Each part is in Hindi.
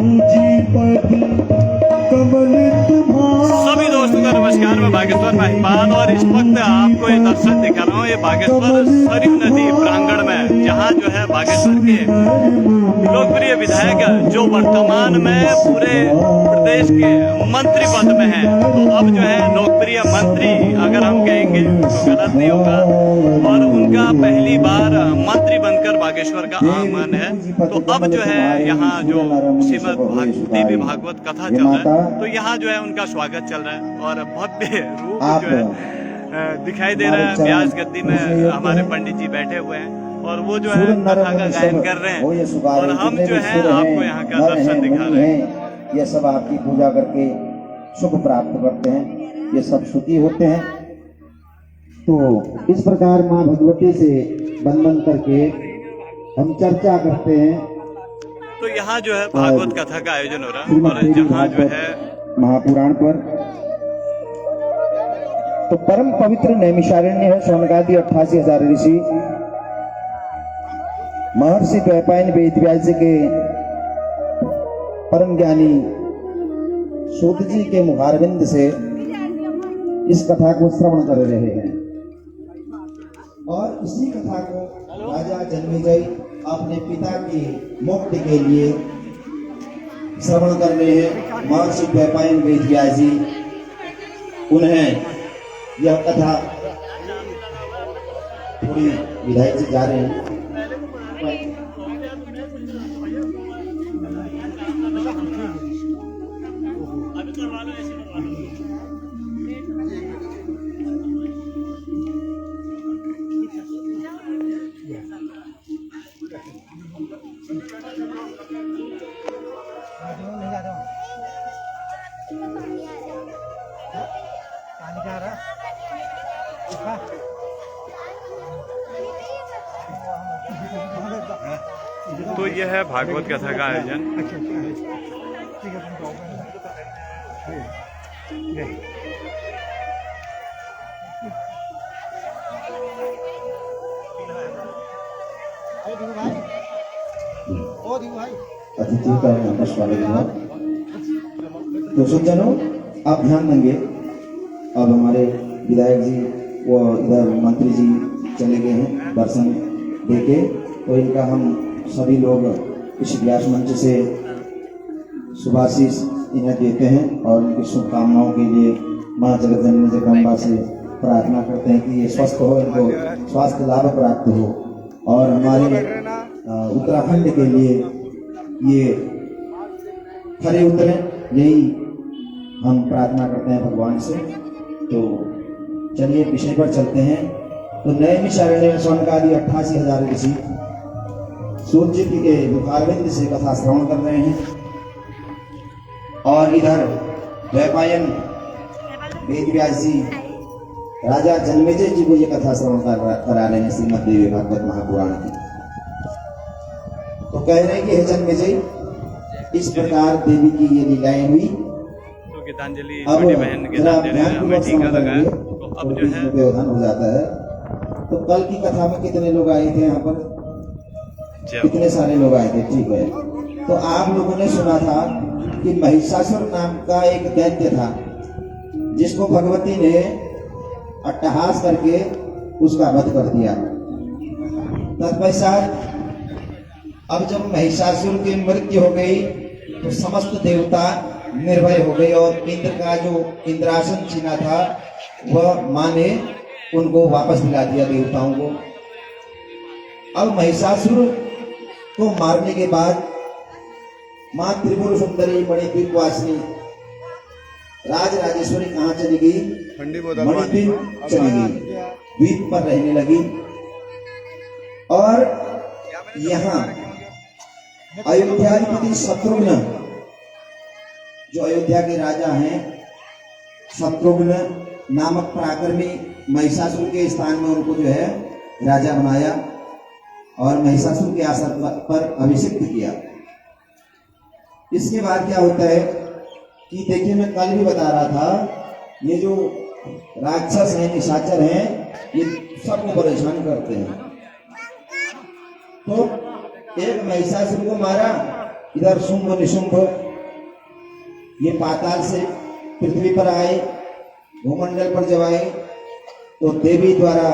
सभी दोस्तों का नमस्कार। मैं बागेश्वर महिमान और इस वक्त आपको ये दर्शन दिखा रहा हूँ। ये बागेश्वर सरयू नदी प्रांगण में, जहाँ जो है बागेश्वर के लोकप्रिय विधायक जो वर्तमान में पूरे प्रदेश के मंत्री पद में हैं, तो अब जो है लोकप्रिय मंत्री अगर हम कहेंगे तो गलत नहीं होगा, और उनका पहली बार मंत्री बनकर बागेश्वर का आगमन है। तो अब जो है यहाँ जो श्रीमद् देवी भागवत कथा चल रहा है, तो यहाँ जो है उनका स्वागत चल रहा है और भव्य रूप जो है दिखाई दे रहा है। व्यास गद्दी में हमारे पंडित जी बैठे हुए हैं और वो जो है कथा का गायन कर रहे हैं और हम जो है आपको यहाँ का दर्शन दिखा रहे हैं। ये सब आपकी पूजा करके सुख प्राप्त करते हैं, ये सब सुखी होते हैं। तो इस प्रकार माँ भगवती से बंधन करके हम चर्चा करते हैं। तो यहाँ जो है भागवत कथा का आयोजन हो रहा है और जहाँ जो है महापुराण पर तो परम पवित्र नैमिषारण्य है। शौनकादि 88,000 ऋषि महर्षि द्वैपायन वेदव्यास के परम ज्ञानी सूत जी के मुखारविंद से इस कथा को श्रवण कर रहे हैं और इसी कथा को राजा जन्मेजय अपने पिता की मुक्ति के लिए श्रवण कर रहे हैं। महर्षि द्वैपायन वेदव्यास जी उन्हें यह कथा थोड़ी विधायक से जा रहे हैं। तो यह है भागवत कथा का आयोजन। अतिथि का आपका स्वागत है। तो सज्जनों, आप ध्यान देंगे, अब हमारे विधायक जी वो इधर मंत्री जी चले गए हैं दर्शन देके, तो इनका हम सभी लोग इस व्यास मंच से शुभाशीष इन्हें देते हैं और उनकी शुभकामनाओं के लिए माँ जगदम्बा जगदम्बा से प्रार्थना करते हैं कि ये स्वस्थ हो, इनको स्वास्थ्य लाभ प्राप्त हो और हमारे उत्तराखंड के लिए ये खरे उतरे, यही हम प्रार्थना करते हैं भगवान से। तो चलिए विषय पर चलते हैं। तो नैमिषारण्य में शौनकादि 88,000 ऋषि सूर्य जी के मुखारविंद से कथा श्रवण कर रहे हैं और इधर द्वैपायन वेदव्यास जी राजा जन्मेजय जी को ये कथा श्रवण करा रहे हैं श्रीमद् देवी भागवत महापुराण की। तो कह रहे हैं कि हे जन्मेजय, इस प्रकार देवी की ये लीलाएं हुई। तो गीतांजलि छोटी बहन गीतांजलि हमें टीका लगाया, तो अब जो है व्यवधान हो जाता है। तो कल की कथा में कितने लोग आए थे यहाँ पर? कितने सारे लोग आए थे, ठीक है। तो आप लोगों ने सुना था कि महिषासुर नाम का एक दैत्य था जिसको भगवती ने अट्टहास करके उसका वध कर दिया। तत्पश्चात अब जब महिषासुर की मृत्यु हो गई तो समस्त देवता निर्भय हो गए और इंद्र का जो इंद्रासन छीना था वह माँ ने उनको वापस दिला दिया देवताओं को। अब महिषासुर को मारने के बाद माँ त्रिपुर सुंदरी मणिद्वीपवासिनी राज राजेश्वरी कहाँ चली गई? मणिद्वीप चली गई, द्वीप पर रहने लगी। और यहाँ अयोध्याधिपति शत्रुघ्न, जो अयोध्या के राजा हैं, शत्रुघ्न नामक पराक्रमी महिषासुर के स्थान में उनको जो है राजा बनाया और महिषासुर के आसन पर अभिषिक्त किया। इसके बाद क्या होता है कि देखिए, मैं कल भी बता रहा था, ये जो राक्षस हैं, निशाचर हैं, ये सबको परेशान करते हैं। तो एक महिषासुर को मारा इधर शुंभ निशुंभ ये पाताल से पृथ्वी पर आए, भूमंडल पर जब आए तो देवी द्वारा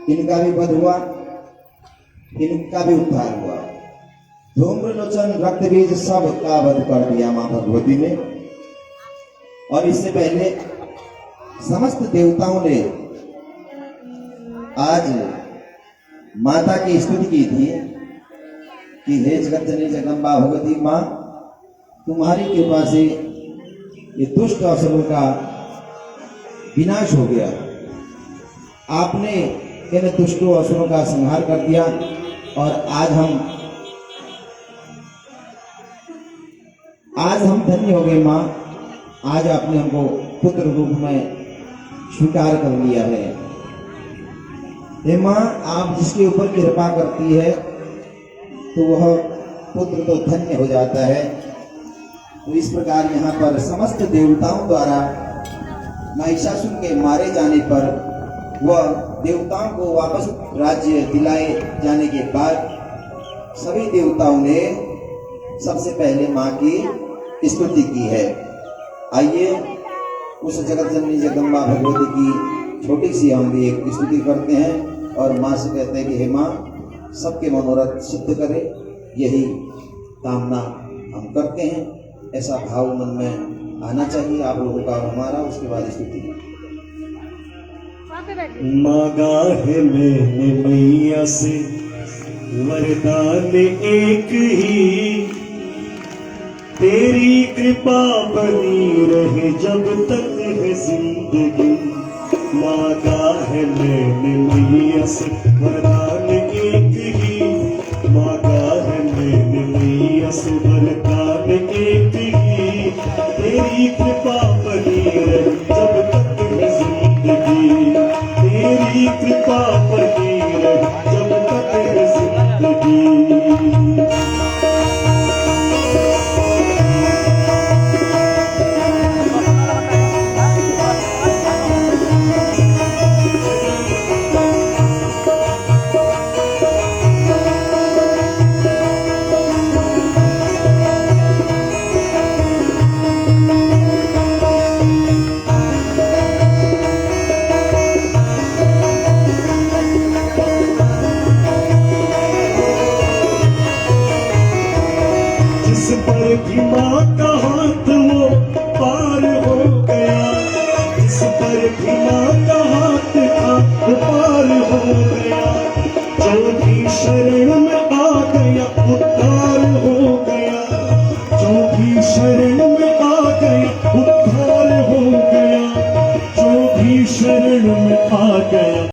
इनका भी वध हुआ, इनका भी उद्धार हुआ। धूम्रलोचन रक्त बीज सब का वध कर दिया मां भगवती ने। और इससे पहले समस्त देवताओं ने आज माता की स्तुति की थी कि हे जगत जननी जगदम्बा भगवती मां, तुम्हारी कृपा से ये दुष्ट असुरों का विनाश हो गया। आपने इन दुष्टों असुरों का संहार कर दिया और आज हम धन्य हो गए मां। आज आपने हमको पुत्र रूप में स्वीकार कर लिया है। हे मां, आप जिसके ऊपर कृपा करती है तो वह पुत्र तो धन्य हो जाता है। तो इस प्रकार यहाँ पर समस्त देवताओं द्वारा महिषासुर के मारे जाने पर वह देवताओं को वापस राज्य दिलाए जाने के बाद सभी देवताओं ने सबसे पहले मां की स्तुति की है। आइए उस जगत जननी जगदम्बा भगवती की छोटी सी हम भी एक स्तुति करते हैं और मां से कहते हैं कि हे मां, सबके मनोरथ सिद्ध करे, यही कामना हम करते हैं। ऐसा भाव मन में आना चाहिए आप लोगों का और हमारा। उसके बाद स्तुति मांगा है मैंने मैया से वरदान एक ही, तेरी कृपा बनी रहे जब तक है जिंदगी। मांगा है मैंने मैया से वरदान एक ही, मांगा है मैंने मैया से वरदान एक ही, तेरी कृपा बनी रहे जब तक है जिंदगी। तेरी कृपा बनी रहे जब तक है जिंदगी। जिस पर भी माँ का हाथ वो पार हो गया, जिस पर भी माँ का हाथ था वो पार हो गया। जो भी शरण में आ गया उद्धार हो गया, जो भी शरण में आ गया उद्धार हो गया, जो भी शरण में आ गया।